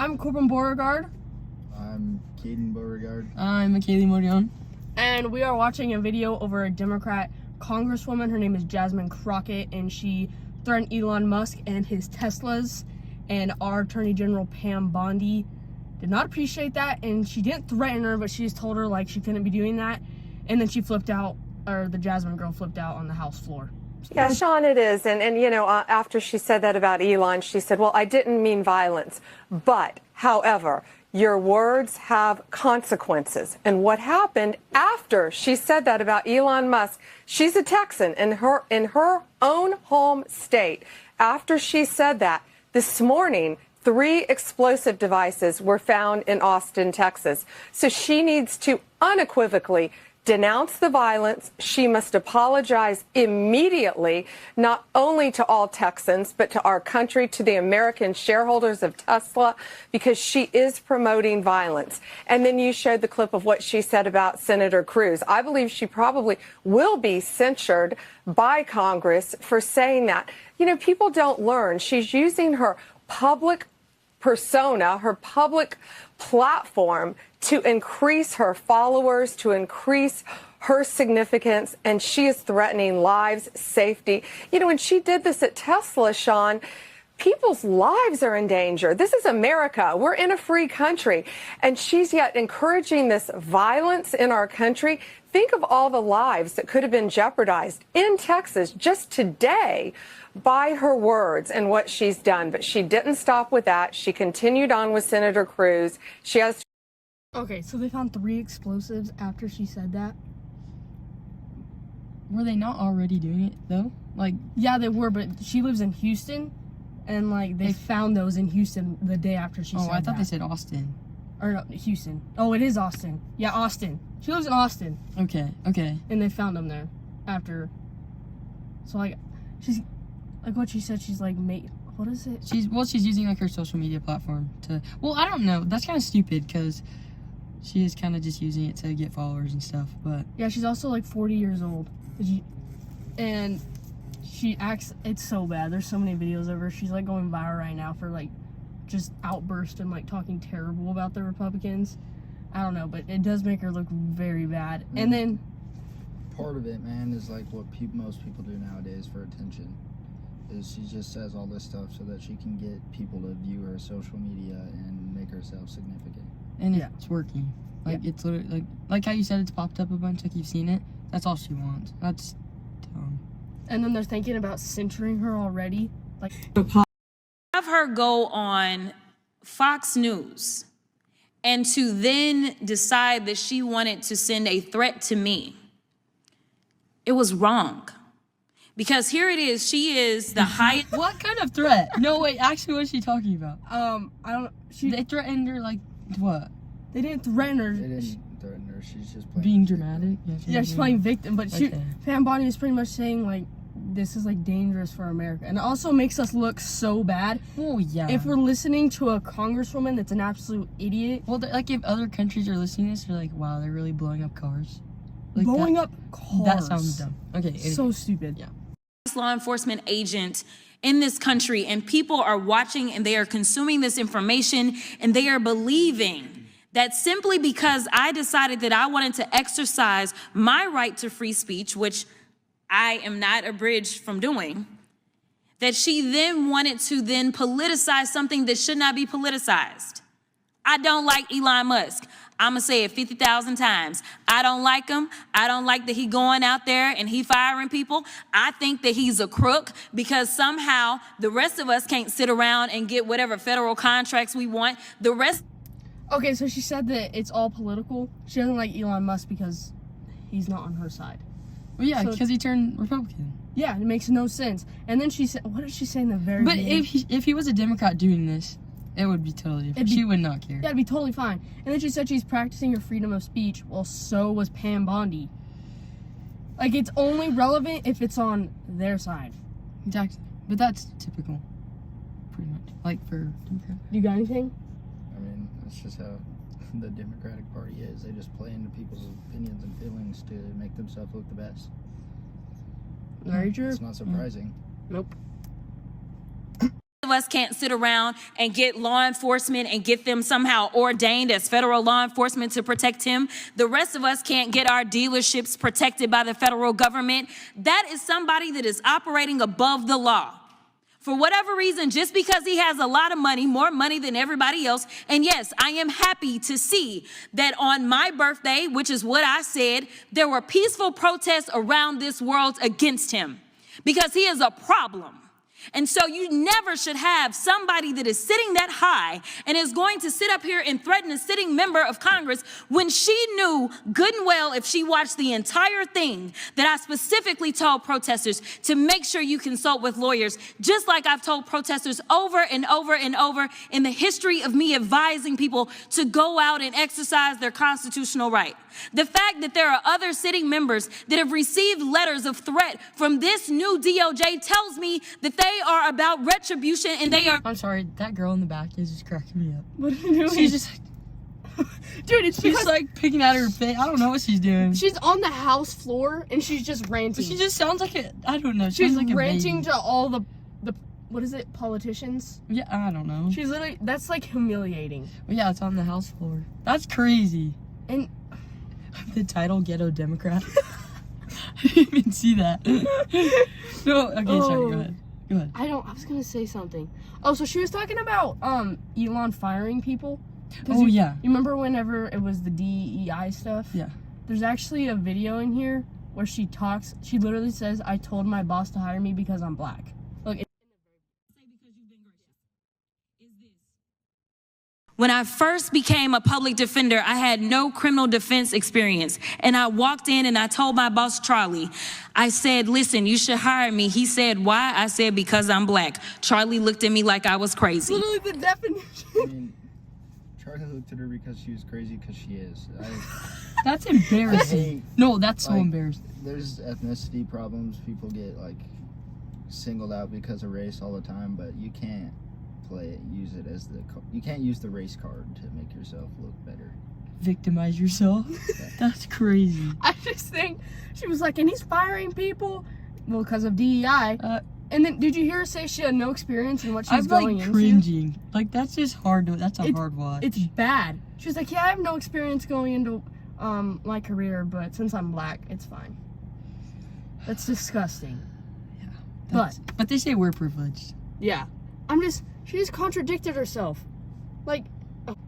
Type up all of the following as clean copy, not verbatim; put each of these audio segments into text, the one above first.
I'm Corbin Beauregard. I'm Caden Beauregard. I'm Kaylee Morion. And we are watching a video over a Democrat Congresswoman. Her name is Jasmine Crockett, and she threatened Elon Musk and his Teslas. And our Attorney General Pam Bondi did not appreciate that, and she didn't threaten her, but she just told her like she couldn't be doing that. And then she flipped out, or the Jasmine girl flipped out on the House floor. Yeah, Sean, it is. And you know, after she said that about Elon, she said, well, I didn't mean violence. But, however, your words have consequences. And what happened after she said that about Elon Musk, she's a Texan in her own home state. After she said that, this morning, 3 explosive devices were found in Austin, Texas. So she needs to unequivocally denounce the violence. She must apologize immediately, not only to all Texans, but to our country, to the American shareholders of Tesla, because she is promoting violence. And then you showed the clip of what she said about Senator Cruz. I believe she probably will be censured by Congress for saying that. You know, people don't learn. She's using her public persona, her public platform, to increase her followers, to increase her significance, and she is threatening lives, safety. You know, when she did this at Tesla, Sean, people's lives are in danger. This is America. We're in a free country, and she's yet encouraging this violence in our country. Think of all the lives that could have been jeopardized in Texas just today by her words and what she's done. But she didn't stop with that. She continued on with Senator Cruz. She has. Okay, so they found 3 explosives after she said that. Were they not already doing it though? Like, yeah, they were, but she lives in Houston, and like they found those in Houston the day after she said that. Oh, I thought they said Austin. Or no, Houston. Oh, it is Austin. Yeah, Austin. She lives in Austin. Okay. And they found them there after. So like, she's like what she said. She's like, mate, what is it? She's using like her social media platform to. Well, I don't know. That's kind of stupid because she is kind of just using it to get followers and stuff. But yeah, she's also like 40 years old, and she acts. It's so bad. There's so many videos of her. She's like going viral right now for like just outburst and like talking terrible about the Republicans. I don't know, but it does make her look very bad. And then part of it, man, is like what most people do nowadays for attention. Is she just says all this stuff so that she can get people to view her social media and make herself significant. And it's working. Like it's literally like how you said it's popped up a bunch. Like you've seen it. That's all she wants. That's dumb. And then they're thinking about censoring her already. Like have her go on Fox News and to then decide that she wanted to send a threat to me. It was wrong. Because here it is, she is the highest. What kind of threat? No, wait, actually, what is she talking about? I don't. They threatened her like what? They didn't threaten her. They didn't threaten her. She's just playing Being dramatic. Yeah, she's playing victim, but Pam Bondi is pretty much saying like this is like dangerous for America, and it also makes us look so bad. Oh yeah. If we're listening to a congresswoman that's an absolute idiot. Well, like if other countries are listening to this, they're like, wow, they're really blowing up cars. Like blowing up cars. That sounds dumb. Okay. So stupid. Yeah. Law enforcement agent in this country, and people are watching and they are consuming this information and they are believing that simply because I decided that I wanted to exercise my right to free speech, which I am not abridged from doing, that she then wanted to then politicize something that should not be politicized. I don't like Elon Musk. I'm going to say it 50,000 times. I don't like him. I don't like that he going out there and he firing people. I think that he's a crook because somehow the rest of us can't sit around and get whatever federal contracts we want. The rest. Okay, so she said that it's all political. She doesn't like Elon Musk because he's not on her side. Well, yeah, because he turned Republican. Yeah, it makes no sense. And then she said, what did she say in the very beginning? But if he was a Democrat doing this, it would be totally different. She would not care. Yeah, it'd be totally fine. And then she said she's practicing her freedom of speech. Well, so was Pam Bondi. Like, it's only relevant if it's on their side. Exactly. But that's typical. Pretty much. Like, for Democrats. You got anything? I mean, that's just how the Democratic Party is. They just play into people's opinions and feelings to make themselves look the best. Very true. It's not surprising. Nope. of us can't sit around and get law enforcement and get them somehow ordained as federal law enforcement to protect him. The rest of us can't get our dealerships protected by the federal government. That is somebody that is operating above the law. For whatever reason, just because he has a lot of money, more money than everybody else. And yes, I am happy to see that on my birthday, which is what I said, there were peaceful protests around this world against him because he is a problem. And so you never should have somebody that is sitting that high and is going to sit up here and threaten a sitting member of Congress when she knew good and well, if she watched the entire thing, that I specifically told protesters to make sure you consult with lawyers, just like I've told protesters over and over and over in the history of me advising people to go out and exercise their constitutional right. The fact that there are other sitting members that have received letters of threat from this new DOJ tells me that they are about retribution and they are... I'm sorry, that girl in the back is just cracking me up. What are you doing? She's just... Dude, it's She's because like picking at her face. I don't know what she's doing. she's on the house floor and she's just ranting. She just sounds like a... I don't know. She she's sounds like a ranting baby. to all the what is it, politicians? Yeah, I don't know. She's literally, that's like humiliating. Well, yeah, it's on the house floor. That's crazy. And The title, Ghetto Democrat. I didn't even see that. No, okay, sorry, go ahead. Go ahead. I was gonna say something. Oh, so she was talking about Elon firing people. Oh, yeah. You remember whenever it was the DEI stuff? Yeah. There's actually a video in here where she literally says, I told my boss to hire me because I'm black. Look, When I first became a public defender, I had no criminal defense experience. And I walked in and I told my boss, Charlie, I said, listen, you should hire me. He said, why? I said, because I'm black. Charlie looked at me like I was crazy. literally the definition. I mean, Charlie looked at her because she was crazy because she is. That's embarrassing. No, that's so like, embarrassing. There's ethnicity problems. People get like singled out because of race all the time, but you can't use it as you can't use the race card to make yourself look better. Victimize yourself? That's crazy. I just think she was like, and he's firing people, well, because of DEI. And then did you hear her say she had no experience in what she's going I'm like cringing. Like, that's just hard. That's a hard watch. It's bad. She was like, yeah, I have no experience going into my career, but since I'm black, it's fine. That's disgusting. Yeah. But they say we're privileged. Yeah. She just contradicted herself. Like,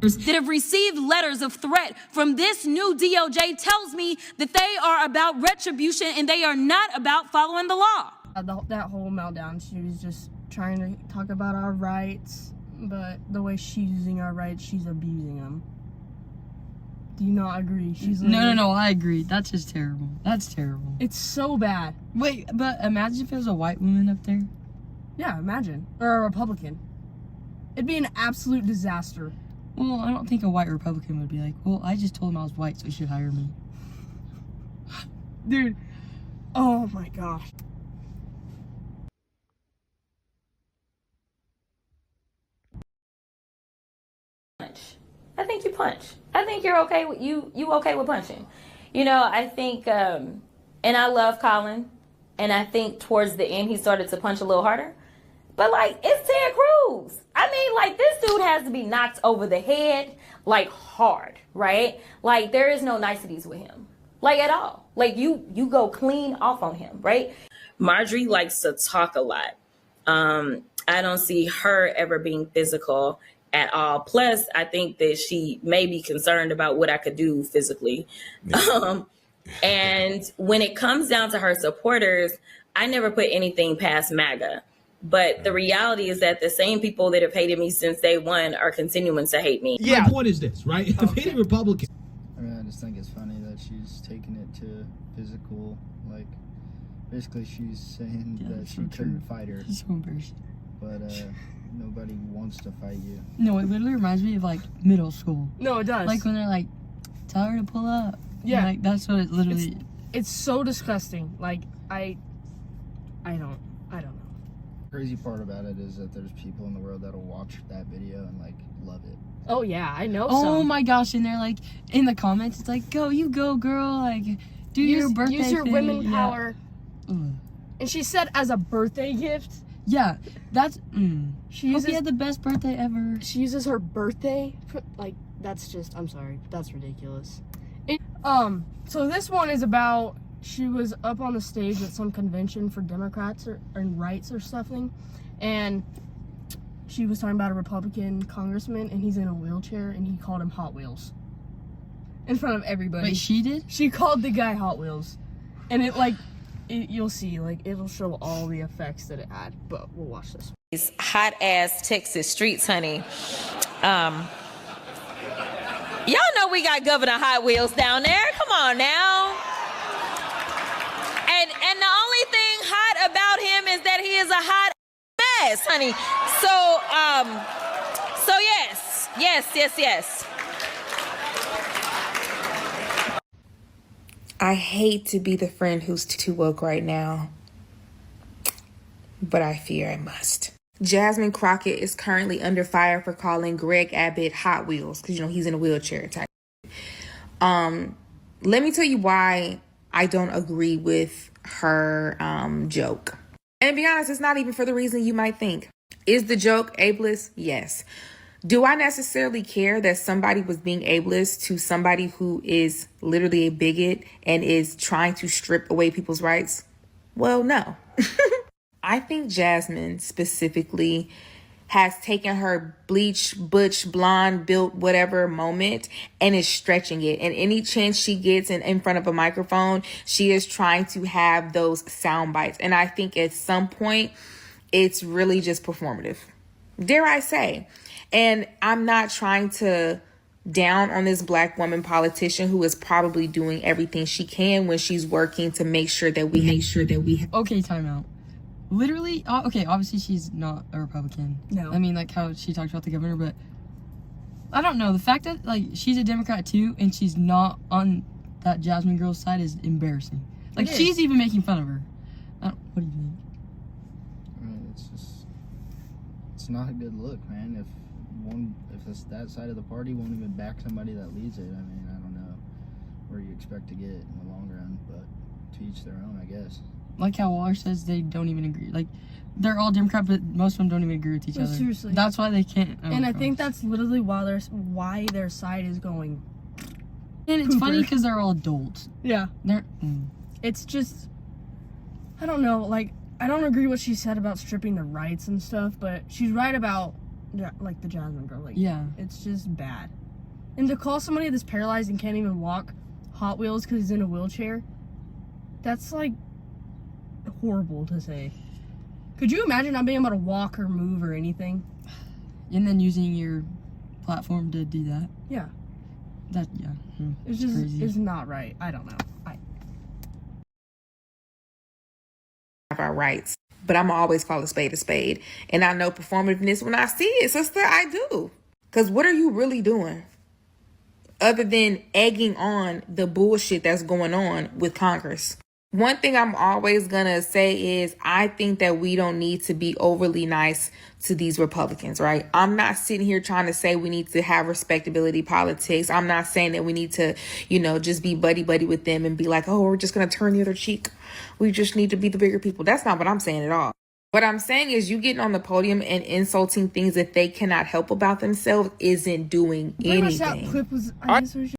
That have received letters of threat from this new DOJ tells me that they are about retribution and they are not about following the law. that whole meltdown, she was just trying to talk about our rights, but the way she's using our rights, she's abusing them. Do you not agree? She's No, I agree. That's just terrible. That's terrible. It's so bad. Wait, but imagine if it was a white woman up there. Yeah, imagine. Or a Republican. It'd be an absolute disaster. Well, I don't think a white Republican would be like, well, I just told him I was white, so he should hire me. Dude. Oh my gosh. I think you punch. I think you're okay with you okay with punching. You know, I think and I love Colin, and I think towards the end he started to punch a little harder. But like, it's Ted Cruz. I mean, like, this dude has to be knocked over the head, like, hard, right? Like, there is no niceties with him, like, at all. Like, you go clean off on him, right? Marjorie likes to talk a lot. I don't see her ever being physical at all. Plus, I think that she may be concerned about what I could do physically. And when it comes down to her supporters, I never put anything past MAGA. But the reality is that the same people that have hated me since day one are continuing to hate me. Yeah. My point is this, right? If any Republican. I mean, I just think it's funny that she's taking it to physical. Like, basically, she's saying that she couldn't fight her. It's so embarrassing. But nobody wants to fight you. No, it literally reminds me of like middle school. No, it does. Like when they're like, tell her to pull up. Yeah. Like that's what it literally. It's so disgusting. Like, I don't know. Crazy part about it is that there's people in the world that'll watch that video and like love it. Oh yeah, I know. Oh my gosh! And they're like in the comments, it's like, "Go, you go, girl! Like, do your birthday use your thing." women Yeah. power. Ugh. And she said, as a birthday gift Yeah, that's. She Hope uses he had the best birthday ever. she uses her birthday for, like, that's just, I'm sorry, that's ridiculous. So this one is about, she was up on the stage at some convention for Democrats and rights or something, and she was talking about a Republican congressman, and he's in a wheelchair, and he called him Hot Wheels in front of everybody. Wait, she did? She called the guy Hot Wheels, and you'll see, like, it'll show all the effects that it had, but we'll watch this. These hot ass Texas streets, honey. Y'all know we got Governor Hot Wheels down there. Come on now. And the only thing hot about him is that he is a hot mess, honey. So yes. I hate to be the friend who's too woke right now, but I fear I must. Jasmine Crockett is currently under fire for calling Greg Abbott Hot Wheels because, he's in a wheelchair type. Let me tell you why I don't agree with her joke. And to be honest, it's not even for the reason you might think. Is the joke ableist? Yes. Do I necessarily care that somebody was being ableist to somebody who is literally a bigot and is trying to strip away people's rights? Well, no. I think Jasmine specifically has taken her bleach, butch, blonde, built, whatever moment and is stretching it. And any chance she gets in front of a microphone, she is trying to have those sound bites. And I think at some point, it's really just performative. Dare I say. And I'm not trying to down on this black woman politician who is probably doing everything she can when she's working to make sure that we Okay, time out. Literally, okay, obviously she's not a Republican. No. I mean, like how she talked about the governor, but I don't know. The fact that, like, she's a Democrat too and she's not on that Jasmine girl's side is embarrassing. Like, she's even making fun of her. What do you think? I mean, it's not a good look, man. If it's that side of the party won't even back somebody that leads it, I mean, I don't know where you expect to get in the long run, but to each their own, I guess. Like how Waller says they don't even agree. Like, they're all Democrat, but most of them don't even agree with each other. Seriously. That's why they can't. And I think that's literally why their side is going. And it's funny because they're all adults. Yeah. They're. It's just, I don't know. Like, I don't agree what she said about stripping the rights and stuff, but she's right about, like, the Jasmine girl. Like, yeah. It's just bad. And to call somebody that's paralyzed and can't even walk Hot Wheels because he's in a wheelchair, that's, like, horrible to say. Could you imagine not being able to walk or move or anything? And then using your platform to do that? Yeah. It's just crazy. It's not right. I don't know. Our rights, but I'm always call a spade, and I know performativeness when I see it, sister. I do, because what are you really doing other than egging on the bullshit that's going on with Congress? One thing I'm always gonna say is I think that we don't need to be overly nice to these Republicans, right? I'm not sitting here trying to say we need to have respectability politics. I'm not saying that we need to, just be buddy with them and be like, oh, we're just gonna turn the other cheek. We just need to be the bigger people. That's not what I'm saying at all. What I'm saying is you getting on the podium and insulting things that they cannot help about themselves isn't doing anything. Pretty much that clip was, I guess, was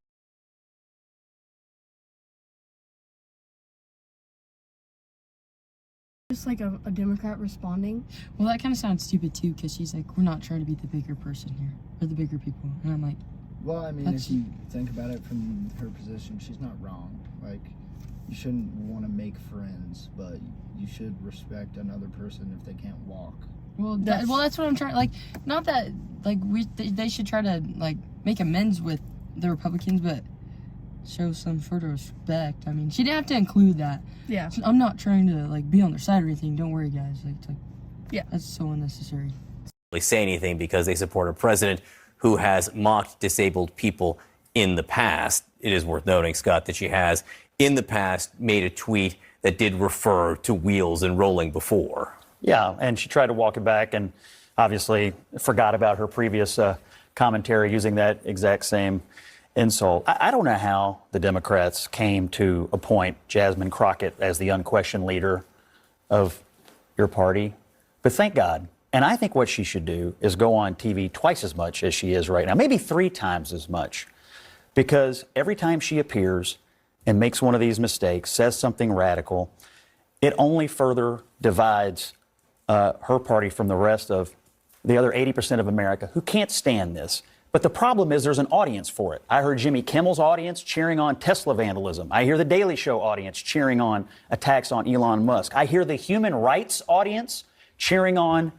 just like a Democrat responding. Well, that kind of sounds stupid too, because she's like, we're not trying to be the bigger person here, or the bigger people. And I'm like, well, I mean, if you think about it from her position, she's not wrong. Like, you shouldn't want to make friends, but you should respect another person if they can't walk. Well, that's what I'm trying. Like, not that like they should try to like make amends with the Republicans, but show some sort of respect. I mean, she didn't have to include that. Yeah. I'm not trying to like be on their side or anything. Don't worry, guys. Like, yeah, that's so unnecessary. Say anything because they support a president who has mocked disabled people in the past. It is worth noting, Scott, that she has in the past made a tweet that did refer to wheels and rolling before. Yeah, and she tried to walk it back and obviously forgot about her previous commentary using that exact same insult. I don't know how the Democrats came to appoint Jasmine Crockett as the unquestioned leader of your party. But thank God. And I think what she should do is go on TV twice as much as she is right now, maybe 3 times as much. Because every time she appears and makes one of these mistakes, says something radical, it only further divides her party from the rest of the other 80% of America who can't stand this. But the problem is there's an audience for it. I heard Jimmy Kimmel's audience cheering on Tesla vandalism. I hear the Daily Show audience cheering on attacks on Elon Musk. I hear the human rights audience cheering on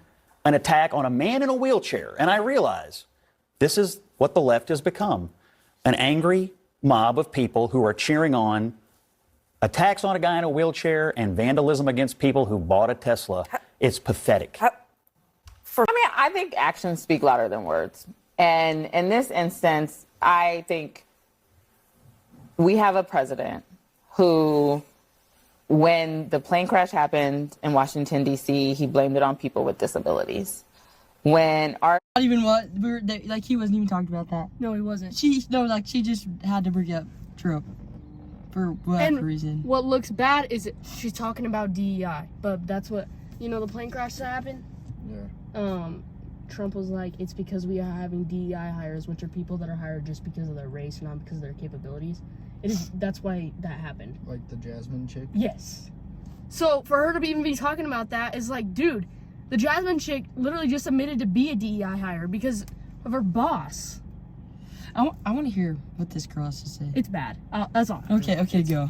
an attack on a man in a wheelchair. And I realize this is what the left has become, an angry mob of people who are cheering on attacks on a guy in a wheelchair and vandalism against people who bought a Tesla. It's pathetic. I think actions speak louder than words. And in this instance, I think we have a president who, when the plane crash happened in Washington, D.C., he blamed it on people with disabilities. When our... Not even what? Like, he wasn't even talking about that. No, he wasn't. She just had to bring up Trump for whatever reason. What looks bad is she's talking about DEI, but that's what, the plane crash that happened? Yeah. Trump was like, it's because we are having DEI hires, which are people that are hired just because of their race, not because of their capabilities. That's why that happened. Like the Jasmine chick? Yes. So for her to even be talking about that is like, dude, the Jasmine chick literally just admitted to be a DEI hire because of her boss. I want to hear what this girl has to say. It's bad. That's all. Okay, go.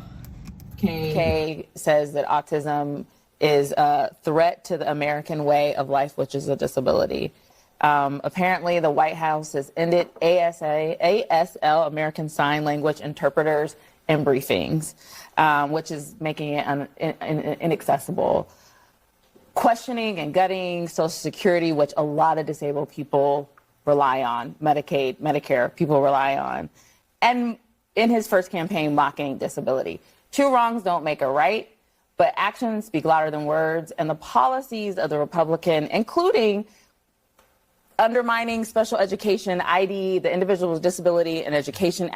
Kay says that autism is a threat to the American way of life, which is a disability. Apparently, the White House has ended ASL, American Sign Language interpreters, in briefings, which is making it inaccessible. Questioning and gutting Social Security, which a lot of disabled people rely on, Medicaid, Medicare, people rely on. And in his first campaign, mocking disability. 2 wrongs don't make a right, but actions speak louder than words. And the policies of the Republican, including undermining special education, ID, the individual with disability and education,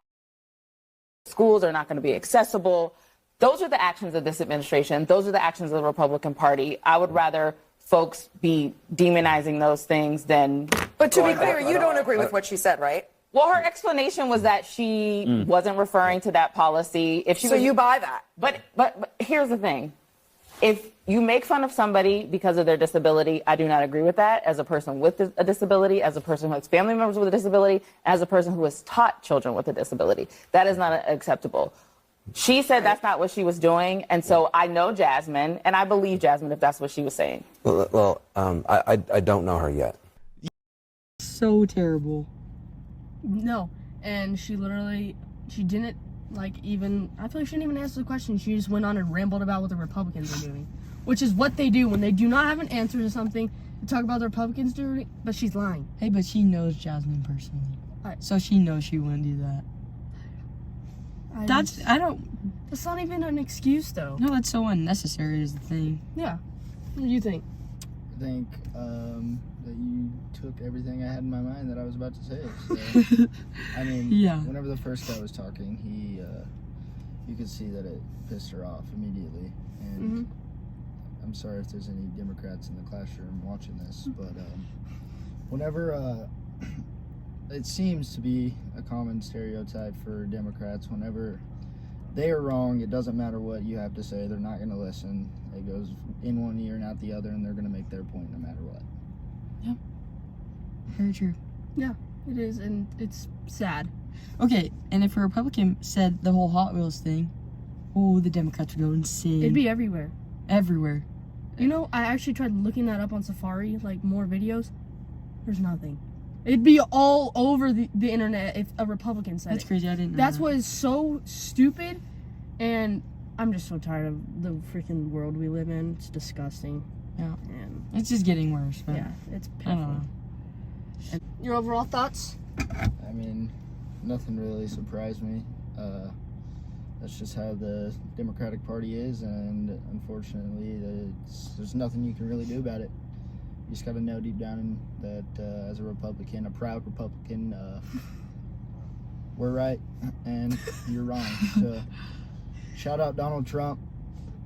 schools are not going to be accessible. Those are the actions of this administration. Those are the actions of the Republican Party. I would rather folks be demonizing those things than... But to be clear, you don't agree with what she said, right? Well, her explanation was that she wasn't referring to that policy. So you buy that? But here's the thing. If you make fun of somebody because of their disability, I do not agree with that. As a person with a disability, as a person who has family members with a disability, as a person who has taught children with a disability, that is not acceptable. She said that's not what she was doing, and so I know Jasmine, and I believe Jasmine if that's what she was saying. Well, I don't know her yet. So terrible. No, and she didn't, even, I feel like she didn't even answer the question. She just went on and rambled about what the Republicans are doing, which is what they do when they do not have an answer to something. They talk about the Republicans doing, but she's lying. Hey, but she knows Jasmine personally, so she knows she wouldn't do that. That's not even an excuse, though. No, that's so unnecessary is the thing. Yeah. What do you think? I think that you took everything I had in my mind that I was about to say. So, I mean, whenever the first guy was talking, you could see that it pissed her off immediately. And I'm sorry if there's any Democrats in the classroom watching this, but whenever it seems to be a common stereotype for Democrats, whenever they are wrong, it doesn't matter what you have to say, they're not going to listen. It goes in one ear and out the other, and they're going to make their point no matter what. Yep. Very true. Yeah, it is, and it's sad. Okay, and if a Republican said the whole Hot Wheels thing, the Democrats would go insane. It'd be everywhere. Everywhere. I actually tried looking that up on Safari, more videos. There's nothing. It'd be all over the internet if a Republican said That's crazy, I didn't know That's that. what is so stupid, and I'm just so tired of the freaking world we live in. It's disgusting. Yeah. And it's just getting worse, but yeah, it's I don't pitiful. know. Your overall thoughts? I mean, nothing really surprised me. That's just how the Democratic Party is, and unfortunately, there's nothing you can really do about it. You just got to know deep down that as a Republican, a proud Republican, we're right and you're wrong. So, shout out Donald Trump.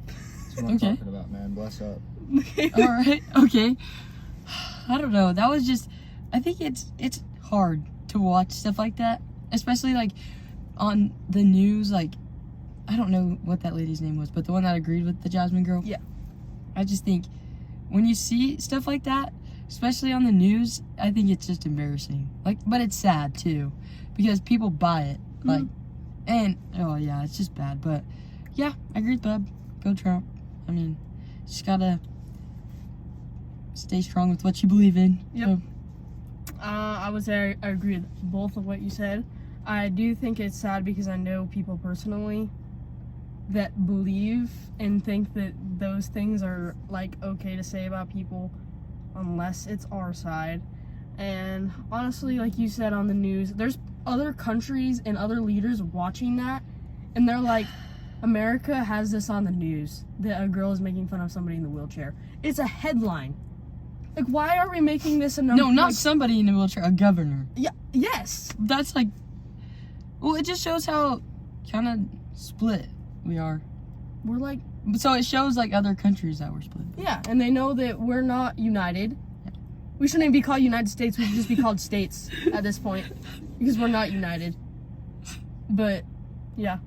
That's what I'm talking about, man. Bless up. All right. Okay. I don't know. That was just. I think it's hard to watch stuff like that, especially like on the news. Like, I don't know what that lady's name was, but the one that agreed with the Jasmine girl. Yeah. I just think when you see stuff like that, especially on the news, I think it's just embarrassing. Like, but it's sad too, because people buy it. Like, and oh yeah, it's just bad. But yeah, I agree with Bub. Go Trump. I mean, just gotta stay strong with what you believe in. Yep. So. I would say I agree with both of what you said. I do think it's sad because I know people personally that believe and think that those things are like okay to say about people unless it's our side. And honestly, like you said on the news, there's other countries and other leaders watching that, and they're like, America has this on the news that a girl is making fun of somebody in the wheelchair. It's a headline. Like, why are we making this a number? No, not somebody in a wheelchair, a governor. Yeah, yes. That's like, well, it just shows how kind of split we are. We're like, so it shows like other countries that we're split. Yeah, and they know that we're not united. Yeah. We shouldn't even be called United States. We should just be called states at this point because we're not united. But, yeah.